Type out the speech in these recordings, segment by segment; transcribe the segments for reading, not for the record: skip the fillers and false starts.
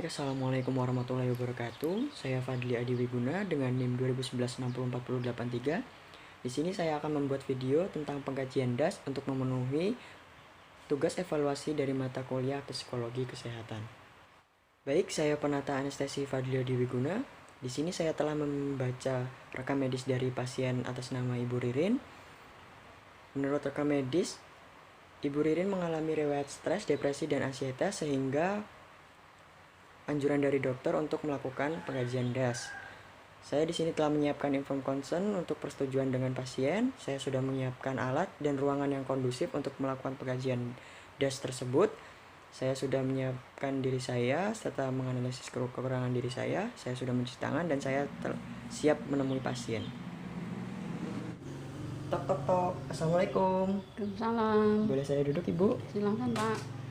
Baik, Assalamualaikum warahmatullahi wabarakatuh. Saya Fadli Adi Wiguna dengan NIM 2011-604083. Di sini saya akan membuat video tentang pengkajian DAS untuk memenuhi tugas evaluasi dari mata kuliah Psikologi Kesehatan. Baik, saya penata anestesi Fadli Adi Wiguna. Di sini saya telah membaca rekam medis dari pasien atas nama Ibu Ririn. Menurut rekam medis, Ibu Ririn mengalami riwayat stres, depresi, dan ansietas sehingga anjuran dari dokter untuk melakukan pengkajian DAS. Saya di sini telah menyiapkan inform consent untuk persetujuan dengan pasien. Saya sudah menyiapkan alat dan ruangan yang kondusif untuk melakukan pengkajian DAS tersebut. Saya sudah menyiapkan diri saya serta menganalisis kekurangan diri saya. Saya sudah mencuci tangan dan saya siap menemui pasien. Tok tok tok. Assalamualaikum. Waalaikumsalam. Boleh saya duduk, Ibu? Silakan, Pak.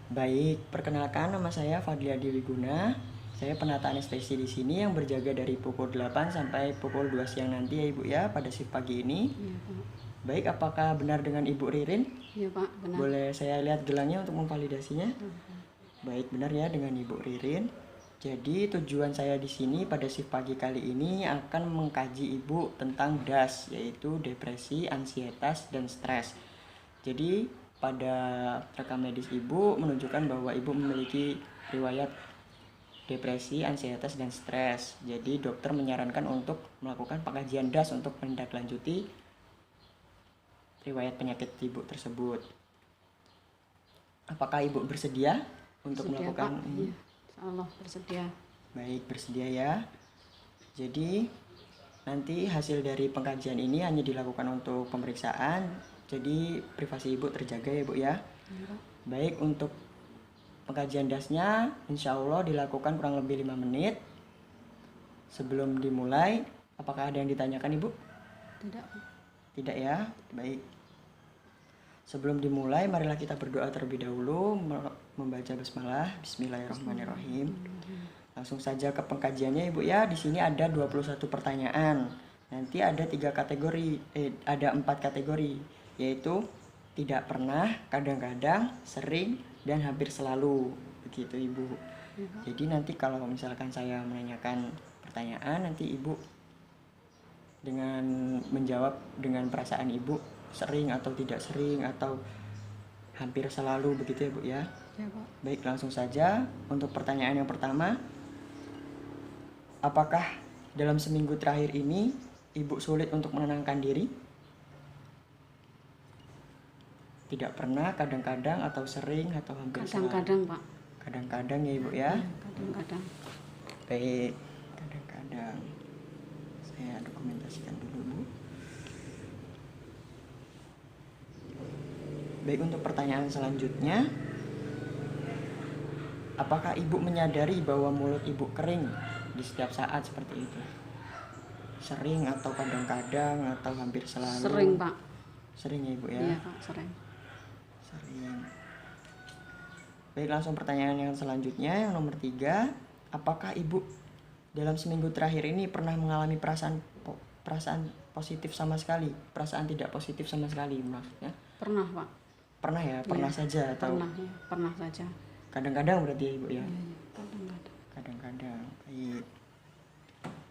Baik, perkenalkan nama saya Fadli Adi Wiguna. Saya penata anestesi di sini yang berjaga dari pukul 8 sampai pukul 2 siang nanti ya Ibu ya, pada shift pagi ini. Iya, Pak. Baik, apakah benar dengan Ibu Ririn? Iya, Pak, benar. Boleh saya lihat gelangnya untuk memvalidasinya? Baik, benar ya dengan Ibu Ririn. Jadi tujuan saya di sini pada shift pagi kali ini akan mengkaji Ibu tentang DAS, yaitu depresi, ansietas, dan stres. Jadi pada rekam medis Ibu menunjukkan bahwa Ibu memiliki riwayat depresi, ansietas, dan stres. Jadi dokter menyarankan untuk melakukan pengkajian DAS untuk menindaklanjuti riwayat penyakit Ibu tersebut. Apakah Ibu bersedia untuk Bersedia, melakukan Pak. ini? Iya, insyaallah bersedia. Baik, bersedia ya. Jadi nanti hasil dari pengkajian ini hanya dilakukan untuk pemeriksaan. Jadi privasi Ibu terjaga ya Bu ya. Iya, Pak. Baik, untuk pengkajian DAS-nya insya Allah dilakukan kurang lebih 5 menit. Sebelum dimulai, apakah ada yang ditanyakan Ibu? Tidak, Pak. Tidak ya? Baik. Sebelum dimulai, marilah kita berdoa terlebih dahulu, membaca basmalah. Bismillahirrahmanirrahim. Langsung saja ke pengkajiannya Ibu ya. Di sini ada 21 pertanyaan. Nanti ada 4 kategori, yaitu tidak pernah, kadang-kadang, sering, dan hampir selalu. Begitu Ibu. Jadi nanti kalau misalkan saya menanyakan pertanyaan, nanti Ibu dengan menjawab dengan perasaan Ibu, sering atau tidak sering atau hampir selalu, begitu ya Bu ya. Ya, Pak. Baik, langsung saja untuk pertanyaan yang pertama. Apakah dalam seminggu terakhir ini Ibu sulit untuk menenangkan diri? Tidak pernah, kadang-kadang, atau sering, atau hampir selalu? Kadang-kadang, Pak. Kadang-kadang ya Ibu ya. Iya, kadang-kadang. Baik, kadang-kadang. Saya dokumentasikan dulu Bu. Baik, untuk pertanyaan selanjutnya. Apakah Ibu menyadari bahwa mulut Ibu kering di setiap saat seperti itu? Sering atau kadang-kadang atau hampir selalu? Sering, Pak. Sering ya Ibu ya? Iya, Pak, sering. Sering. Baik, langsung pertanyaan yang selanjutnya, yang nomor 3. Apakah Ibu dalam seminggu terakhir ini pernah mengalami perasaan positif sama sekali? Perasaan tidak positif sama sekali maksudnya? Pernah, Pak. Pernah ya? Pernah Iya, saja atau? Pernah, ya. Pernah saja. Kadang-kadang berarti ya Ibu ya? Iya, kadang-kadang. Kadang-kadang. Baik.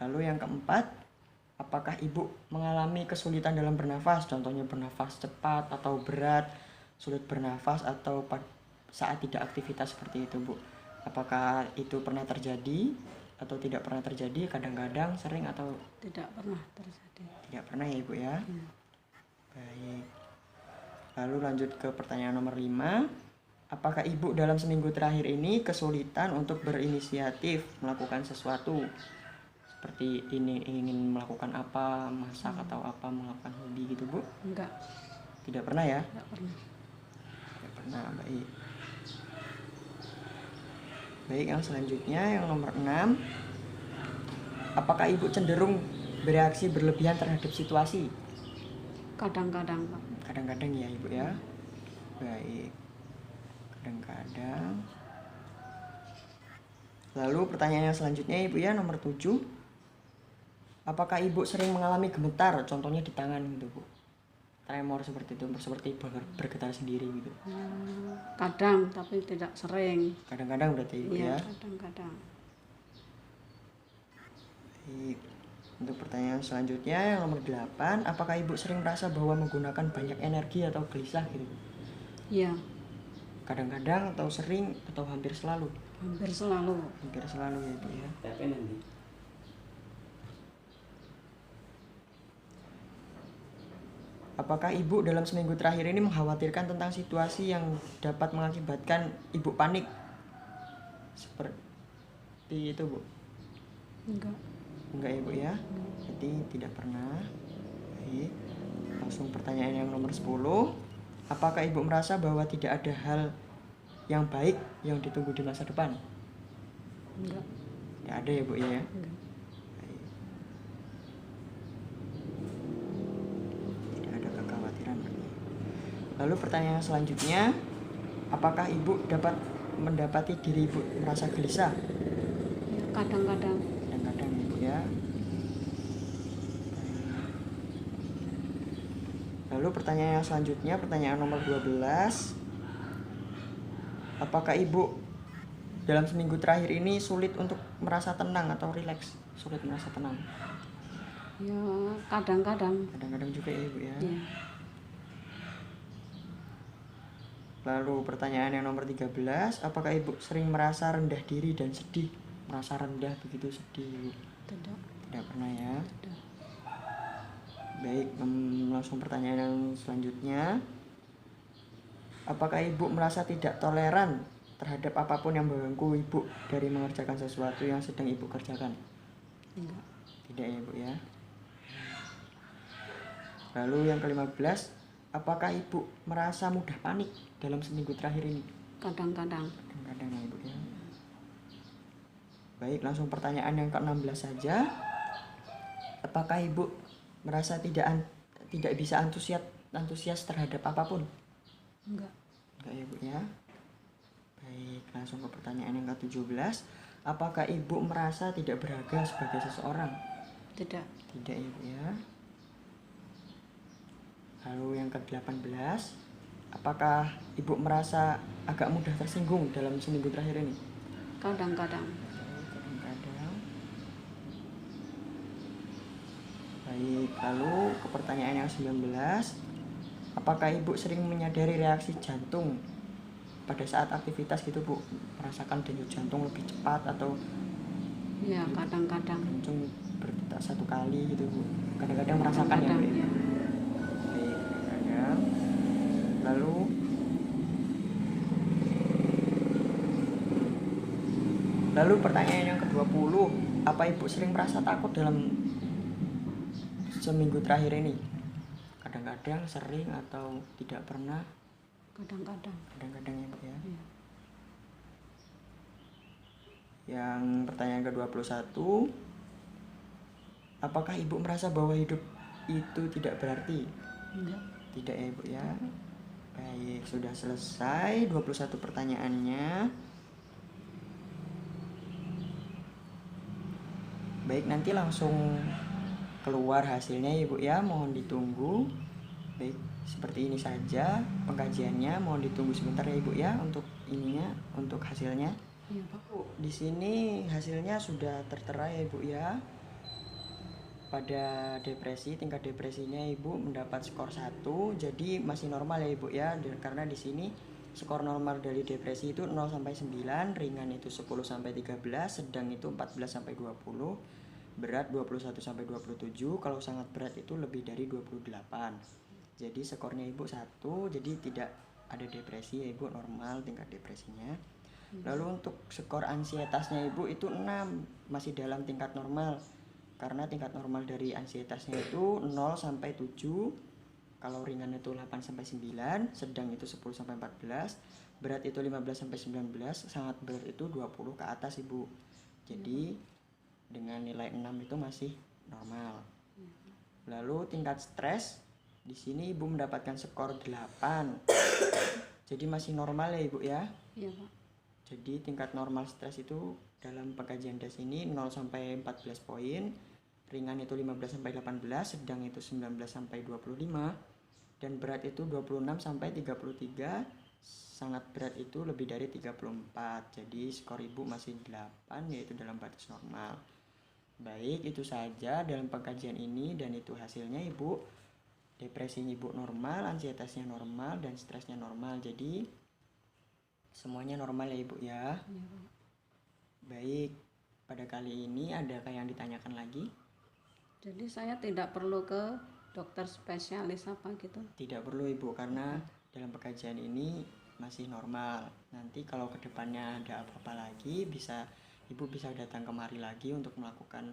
Lalu yang keempat, apakah Ibu mengalami kesulitan dalam bernafas? Contohnya bernafas cepat atau berat, sulit bernafas, atau saat tidak aktivitas seperti itu Bu. Apakah itu pernah terjadi atau tidak pernah terjadi? Kadang-kadang, sering, atau? Tidak pernah terjadi. Tidak pernah ya Ibu ya? Iya. Baik. Lalu lanjut ke pertanyaan nomor 5. Apakah Ibu dalam seminggu terakhir ini kesulitan untuk berinisiatif melakukan sesuatu? Seperti ini, ingin melakukan apa, masak atau apa, melakukan hobi gitu Bu? Enggak. Tidak pernah ya? Enggak pernah. Tidak pernah, baik. Baik, yang selanjutnya yang nomor 6. Apakah Ibu cenderung bereaksi berlebihan terhadap situasi? Kadang-kadang, Pak. Kadang-kadang ya Ibu ya? Baik. Kadang-kadang. Lalu pertanyaan yang selanjutnya Ibu ya, nomor 7. Apakah Ibu sering mengalami gemetar, contohnya di tangan gitu Bu? tremor seperti itu, seperti bergetar sendiri gitu? Kadang, tapi tidak sering. Kadang-kadang berarti Ibu Iya, ya. kadang-kadang. Baik. Untuk pertanyaan selanjutnya yang nomor 8, apakah Ibu sering merasa bahwa menggunakan banyak energi atau gelisah gitu? Iya, Kadang-kadang atau sering atau hampir selalu? hampir selalu. Hampir selalu ya Ibu ya. Apakah Ibu dalam seminggu terakhir ini mengkhawatirkan tentang situasi yang dapat mengakibatkan Ibu panik? Seperti itu Bu? Enggak. Enggak ya Bu ya? Berarti tidak pernah. Baik. Langsung pertanyaan yang nomor 10. Apakah Ibu merasa bahwa tidak ada hal yang baik yang ditunggu di masa depan? Enggak. Tidak ada ya Bu ya? Enggak. Baik. Tidak ada kekhawatiran berarti. Lalu pertanyaan selanjutnya, apakah Ibu dapat mendapati diri Ibu merasa gelisah? Ya, kadang-kadang. Kadang-kadang ya Bu ya. Lalu pertanyaan yang selanjutnya, pertanyaan nomor 12. Apakah Ibu dalam seminggu terakhir ini sulit untuk merasa tenang atau rileks? Sulit merasa tenang? Ya, kadang-kadang. Kadang-kadang juga ya Ibu ya. Iya. Lalu pertanyaan yang nomor 13, apakah Ibu sering merasa rendah diri dan sedih? Merasa rendah begitu sedih Ibu? Tidak. Tidak pernah ya. Tidak. Baik, langsung pertanyaan yang selanjutnya. Apakah Ibu merasa tidak toleran terhadap apapun yang mengganggu Ibu dari mengerjakan sesuatu yang sedang Ibu kerjakan? Enggak. Tidak ya Ibu ya. Lalu yang ke-15, apakah Ibu merasa mudah panik dalam seminggu terakhir ini? Kadang-kadang. Kadang-kadang ya Ibu ya. Baik, langsung pertanyaan yang ke-16 saja. Apakah Ibu merasa tidak bisa antusias terhadap apapun? Enggak. Enggak ya Bu ya. Baik, langsung ke pertanyaan yang ke-17. Apakah Ibu merasa tidak berharga sebagai seseorang? Tidak. Tidak ya Bu ya. Lalu yang ke-18, apakah Ibu merasa agak mudah tersinggung dalam seminggu terakhir ini? Kadang-kadang. Kadang-kadang. Baik, lalu ke pertanyaan yang 19, apakah Ibu sering menyadari reaksi jantung pada saat aktivitas gitu Bu? Merasakan denyut jantung lebih cepat atau Ya, kadang-kadang. jantung berdetak satu kali gitu Bu? Kadang-kadang merasakan ya Bu ya? Ya. Baik, kadang-kadang. Lalu pertanyaan yang ke-20, apa Ibu sering merasa takut dalam seminggu terakhir ini? Kadang-kadang, sering, atau tidak pernah? Kadang-kadang. Kadang-kadang ya Bu ya. Ya. Yang pertanyaan ke-21, apakah Ibu merasa bahwa hidup itu tidak berarti? Enggak. Tidak ya Bu ya. Baik, sudah selesai 21 pertanyaannya. Baik, nanti langsung keluar hasilnya Ibu ya, mohon ditunggu. Baik, seperti ini saja pengkajiannya, mohon ditunggu sebentar ya Ibu ya untuk ininya, untuk hasilnya. Iya Pak. Di sini hasilnya sudah tertera ya Ibu ya. Pada depresi, tingkat depresinya Ibu mendapat skor 1, jadi masih normal ya Ibu ya, karena di sini skor normal dari depresi itu 0 sampai 9, ringan itu 10 sampai 13, sedang itu 14 sampai 20, berat 21 sampai 27, kalau sangat berat itu lebih dari 28. Jadi skornya Ibu 1, jadi tidak ada depresi ya Ibu, normal tingkat depresinya. Lalu untuk skor ansietasnya Ibu itu 6, masih dalam tingkat normal. Karena tingkat normal dari ansietasnya itu 0 sampai 7. Kalau ringan itu 8 sampai 9, sedang itu 10 sampai 14, berat itu 15 sampai 19, sangat berat itu 20 ke atas Ibu. Jadi dengan nilai 6 itu masih normal. Lalu tingkat stres di sini Ibu mendapatkan skor 8. Jadi masih normal ya Ibu ya. Iya Pak. Jadi tingkat normal stres itu dalam pengkajian DAS ini 0 sampai 14 poin, ringan itu 15 sampai 18, sedang itu 19 sampai 25, dan berat itu 26 sampai 33. Sangat berat itu lebih dari 34. Jadi skor ibu masih 8, yaitu dalam batas normal. Baik, itu saja dalam pengkajian ini, dan itu hasilnya ibu. Depresinya ibu normal, ansietasnya normal, dan stresnya normal. Jadi semuanya normal ya ibu ya. Iya, Pak. Baik, pada kali ini adakah yang ditanyakan lagi? Jadi saya tidak perlu ke dokter spesialis apa gitu. Tidak perlu ibu, karena dalam pengkajian ini masih normal. Nanti kalau kedepannya ada apa-apa lagi, ibu bisa datang kemari lagi untuk melakukan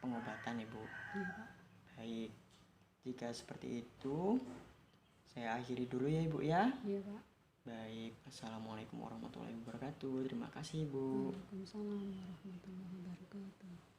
pengobatan ibu. Iya, Pak. Baik, jika seperti itu saya akhiri dulu ya ibu ya. Iya, Pak. Baik, assalamualaikum warahmatullahi wabarakatuh. Terima kasih ibu. Waalaikumsalam warahmatullahi wabarakatuh.